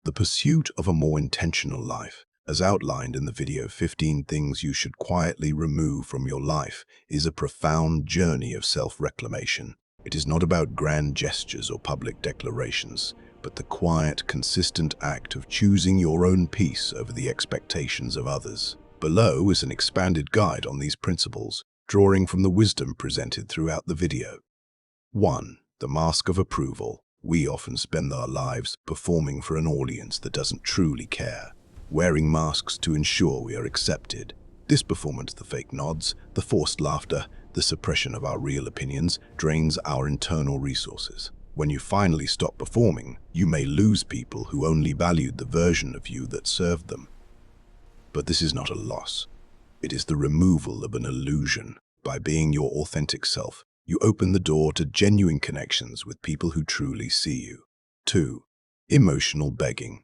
The pursuit of a more intentional life, as outlined in the video 15 Things You Should Quietly Remove from Your Life, is a profound journey of self-reclamation. It is not about grand gestures or public declarations, but the quiet, consistent act of choosing your own peace over the expectations of others. Below is an expanded guide on these principles, drawing from the wisdom presented throughout the video. 1. The mask of approval. We often spend our lives performing for an audience that doesn't truly care, wearing masks to ensure we are accepted. This performance, the fake nods, the forced laughter, the suppression of our real opinions, drains our internal resources. When you finally stop performing, you may lose people who only valued the version of you that served them. But this is not a loss. It is the removal of an illusion. By being your authentic self, you open the door to genuine connections with people who truly see you. 2. Emotional begging.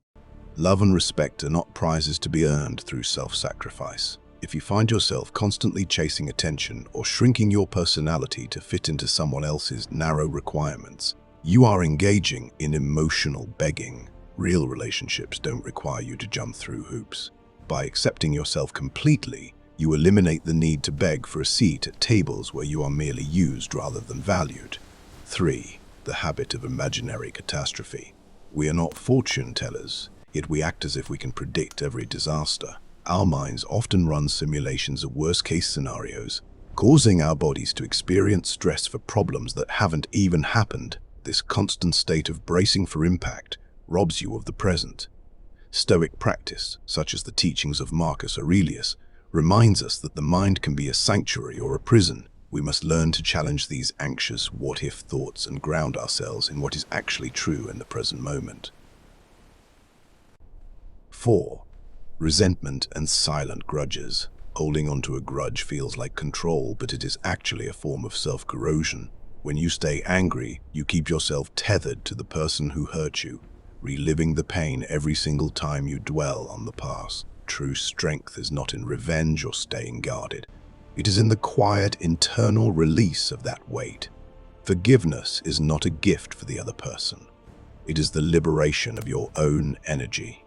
Love and respect are not prizes to be earned through self-sacrifice. If you find yourself constantly chasing attention or shrinking your personality to fit into someone else's narrow requirements, you are engaging in emotional begging. Real relationships don't require you to jump through hoops. By accepting yourself completely, you eliminate the need to beg for a seat at tables where you are merely used rather than valued. 3. The habit of imaginary catastrophe. We are not fortune tellers, yet we act as if we can predict every disaster. Our minds often run simulations of worst-case scenarios, causing our bodies to experience stress for problems that haven't even happened. This constant state of bracing for impact robs you of the present. Stoic practice, such as the teachings of Marcus Aurelius, reminds us that the mind can be a sanctuary or a prison. We must learn to challenge these anxious what-if thoughts and ground ourselves in what is actually true in the present moment. 4. Resentment and silent grudges. Holding onto a grudge feels like control, but it is actually a form of self-corrosion. When you stay angry, you keep yourself tethered to the person who hurt you, reliving the pain every single time you dwell on the past. True strength is not in revenge or staying guarded. It is in the quiet internal release of that weight. Forgiveness is not a gift for the other person. It is the liberation of your own energy.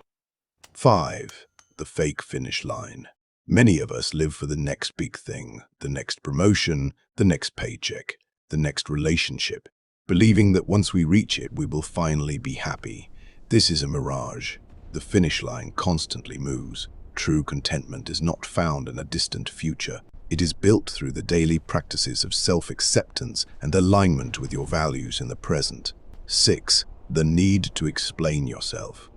5. The fake finish line. Many of us live for the next big thing, the next promotion, the next paycheck, the next relationship, believing that once we reach it, we will finally be happy. This is a mirage. The finish line constantly moves. True contentment is not found in a distant future. It is built through the daily practices of self-acceptance and alignment with your values in the present. 6. The need to explain yourself.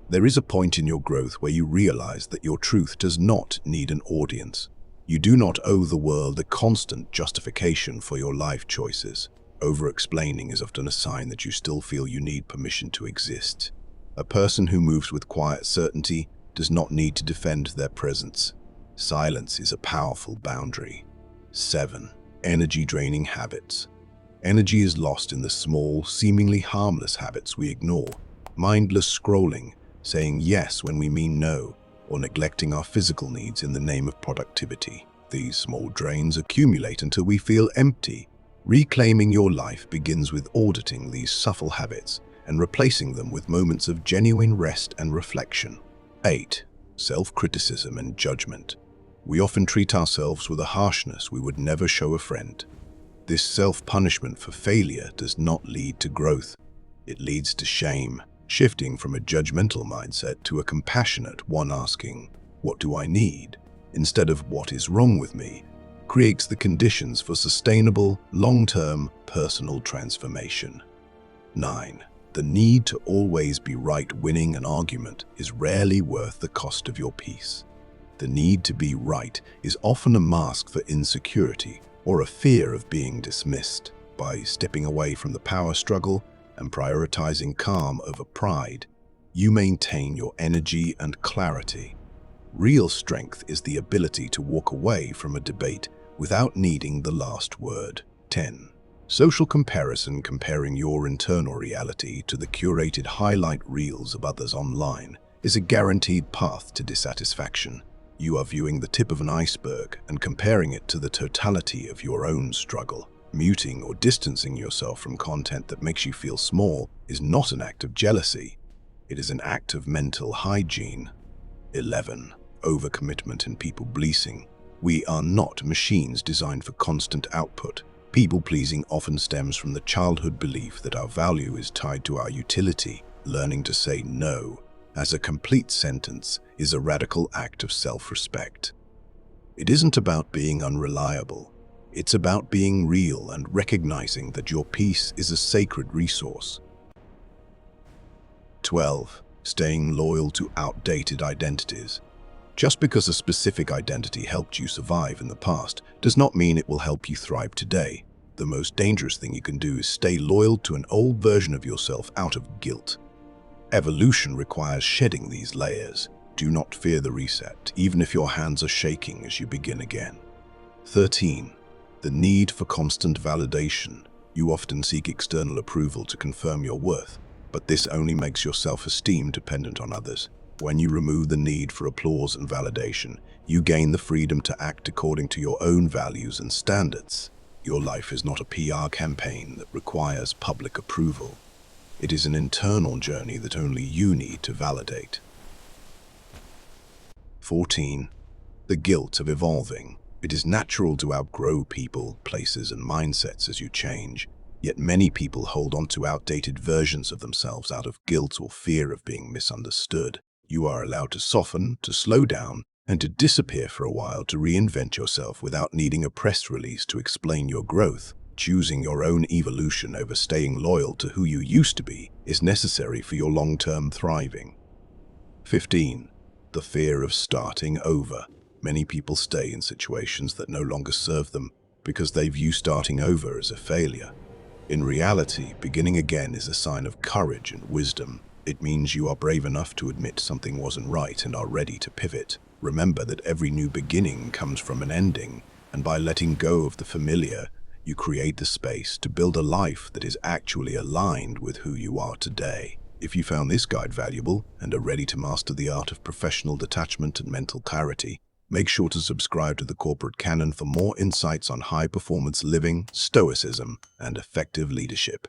There is a point in your growth where you realize that your truth does not need an audience. You do not owe the world a constant justification for your life choices. Over-explaining is often a sign that you still feel you need permission to exist. A person who moves with quiet certainty does not need to defend their presence. Silence is a powerful boundary. 7. Energy-draining habits. Energy is lost in the small, seemingly harmless habits we ignore. Mindless scrolling, saying yes when we mean no, or neglecting our physical needs in the name of productivity. These small drains accumulate until we feel empty. Reclaiming your life begins with auditing these subtle habits and replacing them with moments of genuine rest and reflection. 8. Self-criticism and judgment. We often treat ourselves with a harshness we would never show a friend. This self-punishment for failure does not lead to growth. It leads to shame. Shifting from a judgmental mindset to a compassionate one, asking, "What do I need?" instead of "What is wrong with me?" creates the conditions for sustainable, long-term personal transformation. 9. The need to always be right. Winning an argument is rarely worth the cost of your peace. The need to be right is often a mask for insecurity or a fear of being dismissed. By stepping away from the power struggle and prioritizing calm over pride, you maintain your energy and clarity. Real strength is the ability to walk away from a debate without needing the last word. 10. Social comparison. Comparing your internal reality to the curated highlight reels of others online is a guaranteed path to dissatisfaction. You are viewing the tip of an iceberg and comparing it to the totality of your own struggle. Muting or distancing yourself from content that makes you feel small is not an act of jealousy. It is an act of mental hygiene. 11. Overcommitment and people-pleasing. We are not machines designed for constant output. People-pleasing often stems from the childhood belief that our value is tied to our utility. Learning to say no as a complete sentence is a radical act of self-respect. It isn't about being unreliable. It's about being real and recognizing that your peace is a sacred resource. 12. Staying loyal to outdated identities. Just because a specific identity helped you survive in the past does not mean it will help you thrive today. The most dangerous thing you can do is stay loyal to an old version of yourself out of guilt. Evolution requires shedding these layers. Do not fear the reset, even if your hands are shaking as you begin again. 13. The need for constant validation. You often seek external approval to confirm your worth, but this only makes your self-esteem dependent on others. When you remove the need for applause and validation, you gain the freedom to act according to your own values and standards. Your life is not a PR campaign that requires public approval. It is an internal journey that only you need to validate. 14. The guilt of evolving. It is natural to outgrow people, places, and mindsets as you change, yet many people hold on to outdated versions of themselves out of guilt or fear of being misunderstood. You are allowed to soften, to slow down, and to disappear for a while to reinvent yourself without needing a press release to explain your growth. Choosing your own evolution over staying loyal to who you used to be is necessary for your long-term thriving. 15. The fear of starting over. Many people stay in situations that no longer serve them because they view starting over as a failure. In reality, beginning again is a sign of courage and wisdom. It means you are brave enough to admit something wasn't right and are ready to pivot. Remember that every new beginning comes from an ending, and by letting go of the familiar, you create the space to build a life that is actually aligned with who you are today. If you found this guide valuable and are ready to master the art of professional detachment and mental clarity, make sure to subscribe to the Corporate Canon for more insights on high-performance living, stoicism, and effective leadership.